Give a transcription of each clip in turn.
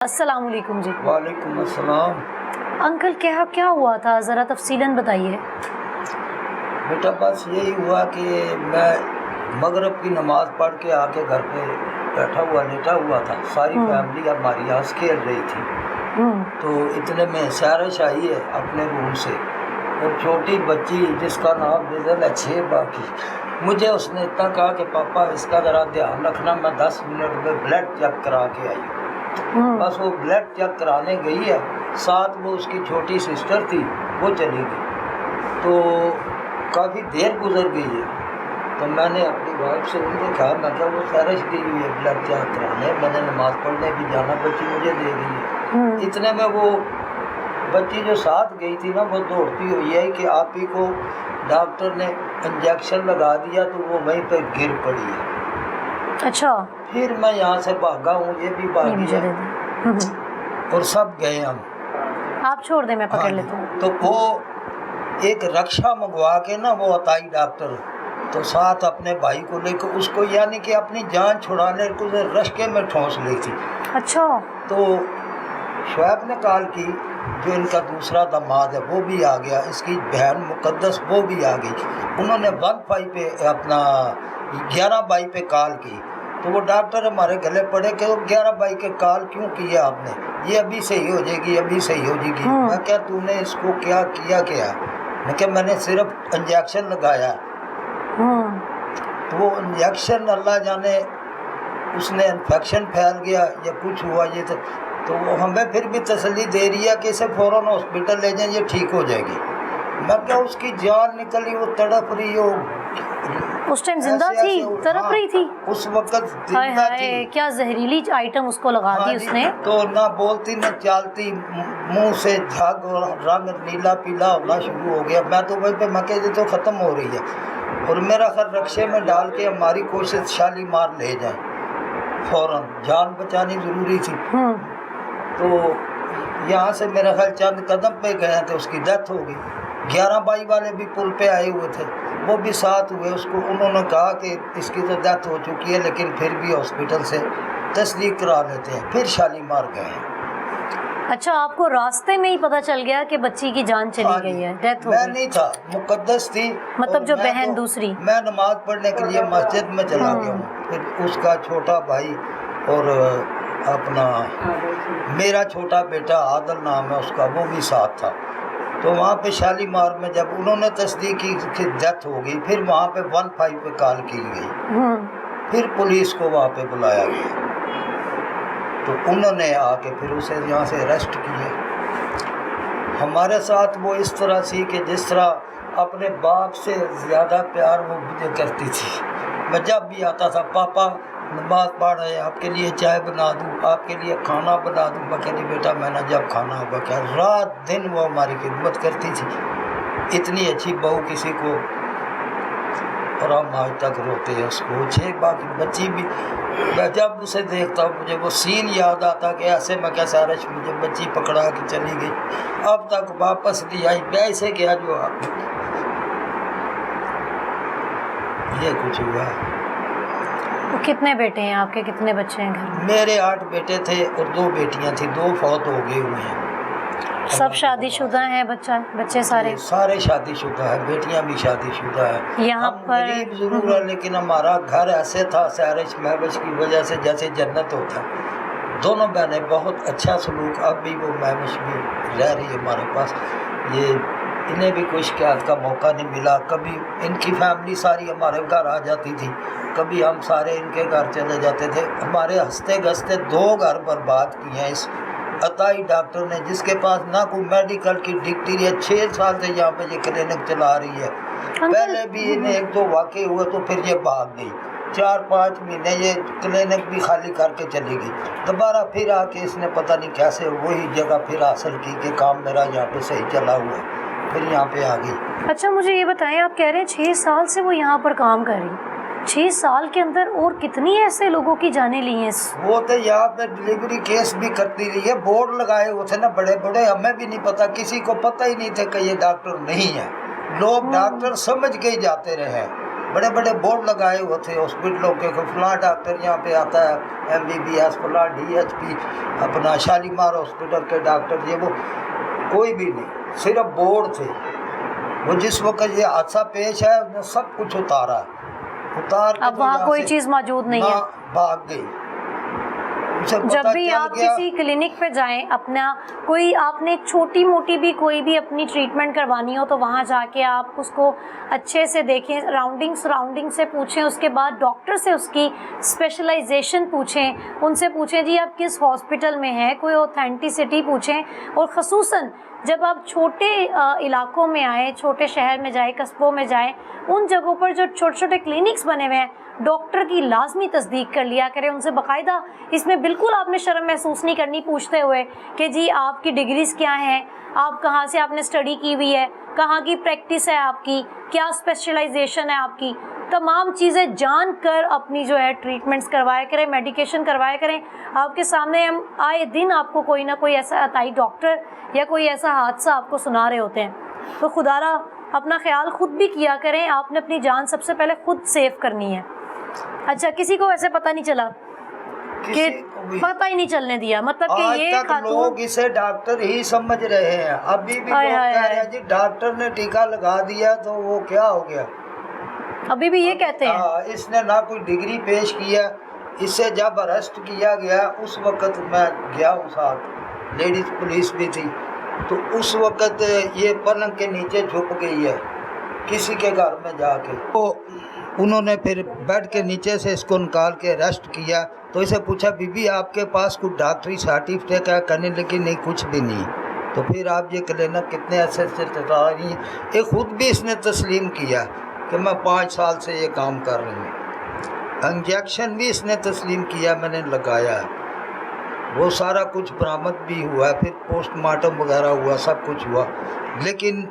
السلام علیکم جی۔ وعلیکم السلام۔ انکل کیا ہوا تھا، ذرا تفصیلاً بتائیے۔ بیٹا بس یہی ہوا کہ میں مغرب کی نماز پڑھ کے آ کے گھر پہ لیٹا ہوا تھا، ساری فیملی ہماری ہنس کھیل رہی تھی، تو اتنے میں سیرش آئی ہے اپنے روم سے، اور چھوٹی بچی جس کا نام بزل ہے 6 باقی، مجھے اس نے اتنا کہا کہ پاپا اس کا ذرا دھیان رکھنا، میں 10 منٹ میں بلڈ چیک کرا کے آئی ہوں۔ بس وہ بلڈ چیک کرانے گئی ہے، ساتھ وہ اس کی چھوٹی سسٹر تھی، وہ چلی گئی، تو کافی دیر گزر گئی ہے، تو میں نے اپنی وائف سے ان کو کہا، میں وہ سیرش گئی ہوئی ہے بلڈ چیک کرانے، میں نے نماز پڑھنے بھی جانا، بچی مجھے دے گئی ہے۔ اتنے میں وہ بچی جو ساتھ گئی تھی نا، وہ دوڑتی ہوئی ہے کہ آپ ہی کو ڈاکٹر نے انجیکشن لگا دیا، تو وہ وہیں پہ گر پڑی ہے۔ اچھا، پھر میں یہاں سے بھاگا ہوں، یہ بھی بھاگی ہے، اور سب گئے ہم۔ آپ چھوڑ دیں، میں پکڑ لیتا ہوں۔ تو وہ ایک رکشا منگوا کے نا، وہ عطائی ڈاکٹر، تو ساتھ اپنے بھائی کو لے کے اس کو، یعنی کہ اپنی جان چھڑانے کو رشکے میں ٹھونس لی تھی۔ اچھا، تو شعیب نے کال کی، جو ان کا دوسرا داماد ہے وہ بھی آ گیا، اس کی بہن مقدس وہ بھی آ گئی، انہوں نے 15 پہ اپنا 11 پہ کال کی، تو وہ ڈاکٹر ہمارے گلے پڑے کہ 11 کے کال کیوں کی ہے آپ نے، یہ ابھی صحیح ہو جائے گی، ابھی صحیح ہو جائے گی۔ میں کیا تو نے اس کو کیا کیا؟ میں کہ میں نے صرف انجیکشن لگایا، تو وہ انجیکشن اللہ جانے اس نے انفیکشن پھیل گیا یا کچھ ہوا، یہ تو وہ ہمیں پھر بھی تسلی دے رہی ہے کہ اسے فوراً ہاسپٹل لے جائیں، یہ ٹھیک ہو جائے گی۔ میں کیا اس کی جان نکلی، وہ تڑپ رہی ہو، اس ٹائم زندہ تھی، تڑپ رہی تھی، اس وقت زندہ تھی۔ کیا زہریلی آئٹم اس کو لگا دی اس نے؟ تو نہ بولتی نہ چالتی، منہ سے جھگ اور رنگ نیلا پیلا ہونا شروع ہو گیا۔ میں تو وہیں پہ مکے تو ختم ہو رہی ہے، اور میرا خیر رکشے میں ڈال کے ہماری کوشش شالیمار لے جائیں، فوراً جان بچانی ضروری تھی۔ تو یہاں سے میرا خیال چند قدم پہ گئے تو اس کی ڈیتھ ہو گئی۔ 11 والے بھی پل پہ آئے ہوئے تھے، وہ بھی ساتھ ہوئے، اس کو انہوں نے کہا کہ اس کی تو ڈیتھ ہو چکی ہے، لیکن پھر بھی ہاسپٹل سے تصدیق کرا لیتے ہیں، پھر شالیمار گئے ہیں۔ اچھا، آپ کو راستے میں ہی پتہ چل گیا کہ بچی کی جان چلی گئی ہے، ڈیتھ ہو گئی؟ میں نہیں تھا، مقدس تھی، مطلب جو بہن دوسری؟ میں نماز پڑھنے کے لیے مسجد میں چلا گیا ہوں، پھر اس کا چھوٹا بھائی اور اپنا میرا چھوٹا بیٹا عادل نام ہے اس کا، وہ بھی ساتھ تھا، تو وہاں پہ شالیمار میں جب انہوں نے تصدیق کی کہ ڈیتھ ہو گئی، پھر وہاں پہ 15 پہ کال کی گئی، پھر پولیس کو وہاں پہ بلایا گیا، تو انہوں نے آ کے پھر اسے یہاں سے اریسٹ کیا۔ ہمارے ساتھ وہ اس طرح سی کہ جس طرح اپنے باپ سے زیادہ پیار وہ مجھے کرتی تھی۔ میں جب بھی آتا تھا، پاپا نماز پڑھ رہے ہیں، آپ کے لیے چائے بنا دوں، آپ کے لیے کھانا بنا دوں، میں کہتی بیٹا میں نے جب کھانا ہوگا کیا، رات دن وہ ہماری خدمت کرتی تھی، اتنی اچھی بہو کسی کو، اور ہم آج تک روتے ہیں اس کو۔ 6 باقی بچی بھی، میں جب اسے دیکھتا ہوں مجھے وہ سین یاد آتا کہ ایسے میں کیا سارش مجھے بچی پکڑا کے چلی گئی، اب تک واپس نہیں آئی، ایسے کیا جو آپ یہ کچھ ہوا ہے۔ کتنے بیٹے ہیں آپ کے، کتنے بچے ہیں گھر میں؟ میرے 8 بیٹے تھے اور 2 بیٹیاں تھیں، 2 فوت ہو گئے ہوئے ہیں۔ سب شادی شدہ ہیں بچے سارے؟ سارے شادی شدہ ہیں، بیٹیاں بھی شادی شدہ ہیں۔ یہاں ہم پر غریب ضرور ہیں، لیکن ہمارا گھر ایسے تھا سیرش محوش کی وجہ سے جیسے جنت ہوتا ہے۔ دونوں بہنیں بہت اچھا سلوک، اب بھی وہ محوش بھی رہ رہی ہے ہمارے پاس، یہ انہیں بھی کوئی شکایت کا موقع نہیں ملا، کبھی ان کی فیملی ساری ہمارے گھر آ جاتی تھی، کبھی ہم سارے ان کے گھر چلے جاتے تھے۔ ہمارے ہنستے گھستے 2 گھر برباد کیے ہیں اس عطائی ڈاکٹر نے، جس کے پاس نہ کوئی میڈیکل کی ڈگری ہے، 6 سال سے یہاں پہ یہ کلینک چلا رہی ہے۔ پہلے بھی انہیں 1-2 واقعے ہوئے تو پھر یہ بھاگ گئی، 4-5 مہینے یہ کلینک بھی خالی کر کے چلی گئی، دوبارہ پھر آ کے اس نے پتہ نہیں کیسے وہی جگہ پھر حاصل کی کہ کام میرا یہاں پہ صحیح چلا ہوا ہے، پھر یہاں پہ آ گئی۔ اچھا، مجھے یہ بتائیں، آپ کہہ رہے ہیں 6 سال سے وہ یہاں پر کام کر رہی، 6 سال کے اندر اور کتنی ایسے لوگوں کی جانیں لی ہیں؟ وہ تو یہاں پہ ڈلیوری کیس بھی کرتی رہی ہے، بورڈ لگائے ہوئے تھے نا بڑے بڑے، ہمیں بھی نہیں پتا، کسی کو پتہ ہی نہیں تھا کہ یہ ڈاکٹر نہیں ہے، لوگ ڈاکٹر سمجھ کے ہی جاتے رہے، बड़े बड़े बोर्ड लगाए हुए थे हॉस्पिटलों के, फलां डॉक्टर यहाँ पे आता है, MBBS, फलां DHP, अपना शालीमार हॉस्पिटल के डॉक्टर, ये वो कोई भी नहीं, सिर्फ बोर्ड थे। वो जिस वक्त ये हादसा पेश है उसने सब कुछ उतारा, उतार के अब तो वहाँ यहाँ कोई से चीज़ मौजूद नहीं है। भाग गई। उसे जब पता भी चल आप गया, किसी क्लिनिक पे जाएं, अपना कोई आपने छोटी मोटी भी कोई भी अपनी ट्रीटमेंट करवानी हो तो वहाँ जाके आप उसको अच्छे से देखें, सराउंडिंग से पूछें, उसके बाद डॉक्टर से उसकी स्पेशलाइजेशन पूछें, उनसे पूछें जी आप किस हॉस्पिटल में हैं, कोई ऑथेंटिसिटी पूछें। और ख़ुसूसन जब आप छोटे इलाकों में आए, छोटे शहर में जाए, कस्बों में जाए, उन जगहों पर जो छोटे छोटे क्लिनिक्स बने हुए हैं, डॉक्टर की लाजमी तस्दीक कर लिया करें उनसे बाकायदा। इसमें बिल्कुल आपने शर्म महसूस नहीं करनी पूछते हुए कि जी आपकी डिग्रीज़ क्या हैं, आप कहाँ से आपने स्टडी की हुई है, कहाँ की प्रैक्टिस है आपकी, क्या स्पेशलाइजेशन है आपकी। तमाम चीज़ें जान कर अपनी जो है ट्रीटमेंट्स करवाया करें, मेडिकेशन करवाया करें। आपके सामने हम आए दिन आपको कोई ना कोई ऐसा अताई डॉक्टर या कोई ऐसा हादसा आपको सुना रहे होते हैं। तो खुदारा अपना ख्याल खुद भी किया करें, आपने अपनी जान सबसे पहले खुद सेव करनी है। अच्छा, किसी को वैसे पता नहीं चला कि पता ही नहीं चलने दिया, मतलब कि ये आज तक लोग इसे डॉक्टर ही समझ रहे हैं। अभी भी लोग कह रहे हैं जी डॉक्टर ने टीका लगा दिया तो वो क्या हो गया, अभी भी ये कहते हैं। इसने ना कोई डिग्री पेश किया। इसे जब अरेस्ट किया गया उस वक़्त मैं गया हूँ साथ, लेडीज़ पुलिस भी थी, तो उस वक़्त ये पलंग के नीचे छुप गई है किसी के घर में जाके। तो उन्होंने फिर बेड के नीचे से इसको निकाल के अरेस्ट किया। तो इसे पूछा बीबी आपके पास कुछ डॉक्टरी सर्टिफिकेट है, कहने लगी नहीं कुछ भी नहीं। तो फिर आप ये क्लिनिक कितने ऐसे चला रही हैं, ये खुद भी इसने तस्लीम किया कि मैं 5 साल से ये काम कर रही हूँ। इंजेक्शन भी इसने तस्लीम किया, मैंने लगाया है, वो सारा कुछ बरामद भी हुआ है, फिर पोस्टमार्टम वगैरह हुआ, सब कुछ हुआ। लेकिन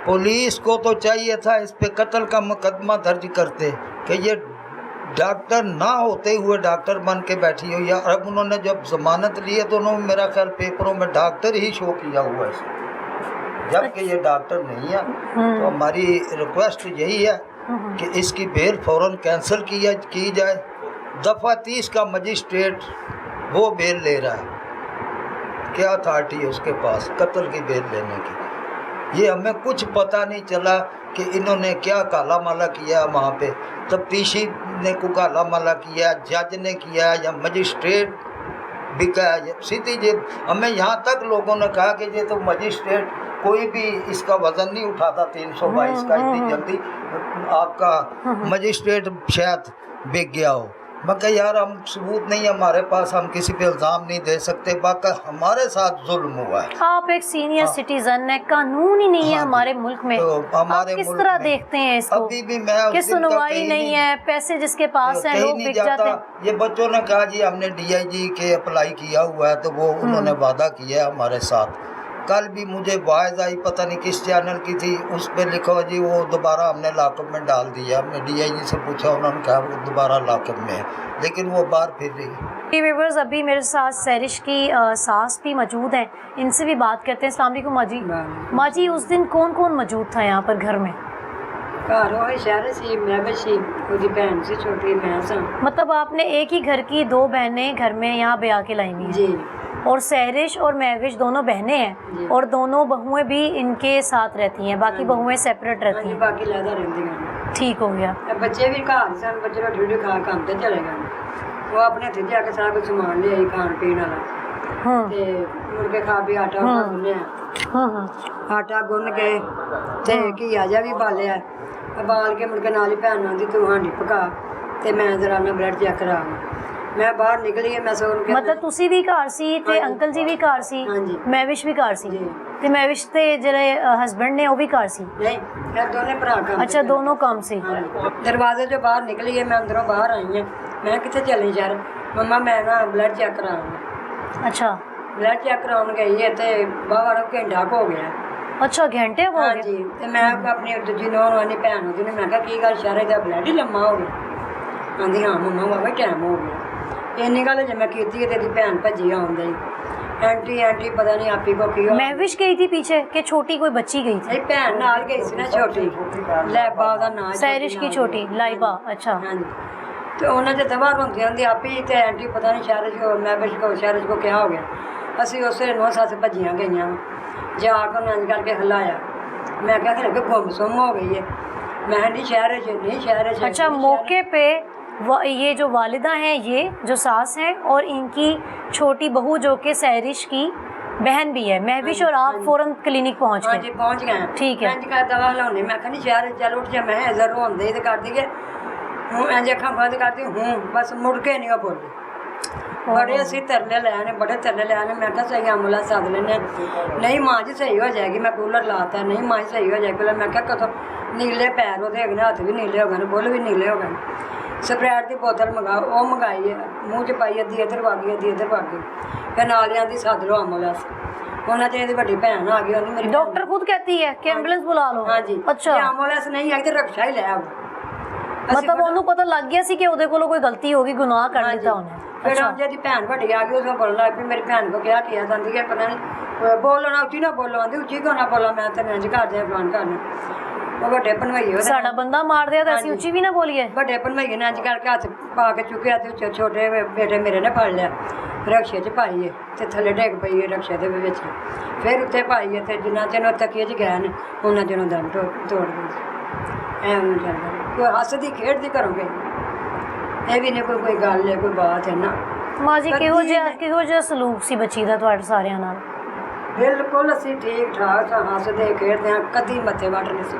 पुलिस को तो चाहिए था इस पे कत्ल का मुकदमा दर्ज करते कि ये डॉक्टर ना होते हुए डॉक्टर बन के बैठी हो। या अब उन्होंने जब जमानत ली है तो उन्होंने मेरा ख्याल पेपरों में डॉक्टर ही शो किया हुआ है, जबकि ये डॉक्टर नहीं है। तो हमारी रिक्वेस्ट यही है कि इसकी बेल फौरन कैंसिल की जाए। दफ़ा 30 का मजिस्ट्रेट वो बेल ले रहा है, क्या अथॉरिटी है उसके पास कत्ल की बेल लेने की। ये हमें कुछ पता नहीं चला कि इन्होंने क्या काला माला किया वहाँ पे, तफ्तीशी ने को काला माला किया, जज ने किया या मजिस्ट्रेट भी कहा। सीधी जी हमें यहाँ तक लोगों ने कहा कि ये तो मजिस्ट्रेट कोई भी इसका वज़न नहीं उठाता 322 का, इतनी जल्दी आपका मजिस्ट्रेट शायद बिक गया हो। मैं कहा यार हम सबूत नहीं है हमारे पास, हम किसी पे इल्ज़ाम नहीं दे सकते, बाकी हमारे साथ जुल्म हुआ है। आप एक सीनियर सिटीजन है, कानून ही नहीं है हमारे मुल्क में, तो हमारे आप किस मुल्क तरह में देखते हैं इसको अभी भी मैं कि सुनवाई नहीं है, पैसे जिसके पास हैं लोग बिक जाते हैं। ये बच्चों ने कहा जी हमने DIG के अप्लाई किया हुआ है, तो वो उन्होंने वादा किया है हमारे साथ। कल भी मुझे आवाज़ आई, पता नहीं किस चैनल की थी, उस पर लिखा जी वो दोबारा हमने लॉकअप में डाल दिया। हमने DIG से पूछा, उन्होंने कहा वो दोबारा लॉकअप में है, लेकिन वो बाहर फिर रही। व्यूअर्स अभी मेरे साथ सैरिश की सास भी मौजूद हैं, इनसे भी बात करते हैं। अस्सलाम वालेकुम माँ जी। माँ जी उस दिन कौन कौन मौजूद था यहाँ पर घर में? घर वो शहर सी, मैं बसी उसकी बहन से छोटी मैं सा। मतलब आपने एक ही घर की 2 बहनें घर में यहाँ ब्याह के लाई हुई हैं जी, और सहरिश और महविश दोनों बहनें हैं और दोनों बहुएं भी इनके साथ रहती हैं, बाकी बहुएं सेपरेट रहती हैं। बाकी लहदा रहती ठीक हो गया। बच्चे भी घर सन, बच्चे रोटी रोटी खा काम पे चले गए। वो अपने हथे जाके सारा कुछ समान ले आई खान पीन वाला, ते मुड़ के खा पी आटा गुन्निया, आटा गुन्न के ते घीआ जा भी बालिया, बाल के मुड़ के नाल ही भैन आंदी तू हांडी पका ते मैं जरा ना ब्रेड चेक करा। मैं बाहर निकली है, मैं सोन के मतलब तुसी भी घर सी ते अंकल जी भी घर सी, महविश भी घर सी ते महविश ते जेरे हस्बैंड ने वो भी घर सी? नहीं, मैं दोनों भरा काम। अच्छा, दोनों काम से। दरवाजे जो बाहर निकली है, मैं अंदरों बाहर आई है। मैं कितने चली यार मम्मा, मैं ना ब्लड चेक कराऊंगा। अच्छा, ब्लड चेक कराने गई है तो बाबा घंटा हो गया। अच्छा, घंटे हो हाँ गए? जी, तो मैं अपनी दूजी नौं वाली भैन होती ने मैं कहा की गल शहर का ब्लड ही लम्मा हो गया। आंधी हाँ मम्मा बाबा टाइम हो गया। इन्नी गल जो मैं की तेरी भैन भजी आउंदी ਐਂਟੀ पता नहीं आपी को की हो महविश गई थी पीछे कि छोटी कोई बच्ची गई थी? नहीं भैन नाल गई सी ना छोटी लैबा दा नाम सैरिश की छोटी लाइबा, अच्छा। हाँ जी तो उन्हें जो दवा रोंदी आंदी आपी ते एंटी पता नहीं शहर को क्या हो गया असी उस नौ सस भजियां गई जाकर उन्हें इंज करके हिलाया मैं क्या खरे गुमसुम हो गई है मैं नहीं शहर च अच्छा मौके पे ये जो वालिदा हैं ये जो सास हैं और इनकी छोटी बहू जो कि सैरिश की बहन भी है महविश और आप फौरन क्लिनिक पहुंच हाँ गए? जी पहुंच गए ठीक है। इंज कर दवा हिलाने मैं कहनी शहर चल उठ जा मैं इधर रोंदे तो कर दिए हूँ इंज अखा बंद करती हूँ बस मुड़ के नहीं बोली बड़े असी तरले लैने बड़े तरले लैने मैं कहा सही एम्बुलेंस सद लेने नहीं माँ जी सही हो जाएगी मैं कूलर लाता नहीं माँ जी सही हो जाएगी कूलर मैं क्या कदों नीले पैर वो हेगे हथ भी नीले हो गए बुल भी नीले हो गए स्प्रैड की बोतल मंगाओ वो मंगाई है मूँह च पाई अद्धी इधर भागी अद्धी इधर भागी फिर नाल आंदी सद लो एम्बुलेंस उन्हें तो बड़ी भैन आ गई मेरी डॉक्टर खुद कहती है कि एम्बुलेंस बुला लो? हाँ जी अच्छा एम्बुलेंस नहीं आई तो रक्षा ही लै मतलब ਉਹਨੂੰ ਪਤਾ ਲੱਗ ਗਿਆ ਸੀ ਕਿ ਉਹਦੇ ਕੋਲੋਂ ਕੋਈ ਗਲਤੀ ਹੋ ਗਈ ਗੁਨਾਹ ਕਰ ਦਿੱਤਾ ਉਹਨੇ? फिर हम जी भैन बड़ी आ गई उसमें बोलना फिर मेरी भैन को क्या किया जाती है पता नहीं बोलना उची ना बोलो आती उची क्यों ना बोला मैं तो इंज कर दे फलान करना वो बड़े भनवैये ਸਾਡਾ ਬੰਦਾ ਮਾਰ ਦਿਆ ਤਾਂ ਅਸੀਂ ਉੱਚੀ ਵੀ ਨਾ ਬੋਲੀਏ? बड़े भनवैये ने इंज करके हथ पा के चुकया तो छोटे बेटे मेरे ने फड़ लिया रक्शे च पाईए तो थले डिग पई रक्शे के विच फिर उत्ते पाईए तो जिन्ना चिर तकिए च गए ने उन्ना चिर दम तोड़ गई एवं चलता कोई हसदी खेडदी करोगे ਇਹ ਵੀ ਨਹੀਂ ਕੋਈ ਗੱਲ ਹੈ ਕੋਈ ਬਾਤ ਹੈ ਨਾ ਮਾਂ ਜੀ ਕਿਹੋ ਜਿਹਾ ਸਲੂਕ ਸੀ ਬੱਚੀ ਦਾ ਤੁਹਾਡੇ ਸਾਰਿਆਂ ਨਾਲ? ਬਿਲਕੁਲ ਅਸੀਂ ਠੀਕ ਠਾਕ ਸਾਂ ਹੱਸਦੇ ਖੇਡਦੇ ਹਾਂ ਕਦੀ ਮੱਥੇ ਵੱਟ ਨਹੀਂ ਸੀ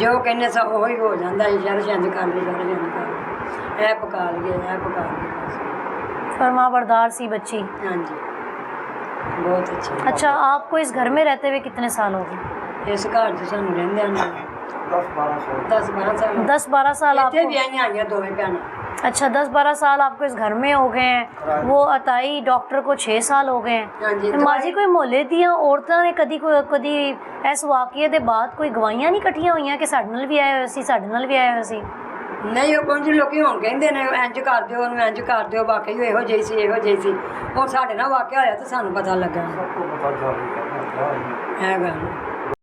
ਜੋ ਕਹਿੰਦੇ ਸਾਂ ਉਹੀ ਹੋ ਜਾਂਦਾ ਸ਼ਰ ਛੰਦ ਕਰ ਲਈ ਸ਼ਰ ਛੰਦ ਕਰ ਲਈ ਇਹ ਪਕਾ ਲਈਏ ਬਸ फरमाबरदार सी बच्ची। हाँ जी बहुत अच्छी। अच्छा आपको इस घर में रहते हुए कितने साल हो गए? इस घर से सानू रहंदे 10-12 साल 10-12 साल ਇੱਥੇ आपको? ਵੀ ਆਈਆਂ ਆਈਆਂ ਦੋਵੇਂ ਭੈਣਾਂ। अच्छा 10-12 साल आपको इस घर में हो गए हैं। वो अताई डॉक्टर को 6 साल हो गए हाँ जी, हैं। माँ जी कोई मोहल्ले दियां औरतां ने कदी इस वाकये दे बाद कोई गवाहियां नहीं इकट्ठियां हुई कि साडे नाल भी आए होए सी साडे नाल भी आए होए सी? नहीं वो कुछ लोग ਹੁਣ ਕਹਿੰਦੇ ਨੇ ਇੰਜ ਕਰ ਦਿਓ ਉਹਨੂੰ ਇੰਜ ਕਰ ਦਿਓ ਵਾਕਈ ਇਹੋ ਜਿਹੀ ਸੀ ਇਹੋ ਜਿਹੀ ਸੀ ਹੁਣ ਸਾਡੇ ਨਾਲ ਵਾਕਿਆ ਹੋਇਆ ਤਾਂ ਸਾਨੂੰ ਪਤਾ ਲੱਗਾ सबको पता चल गया ਹੈ ਗੱਲ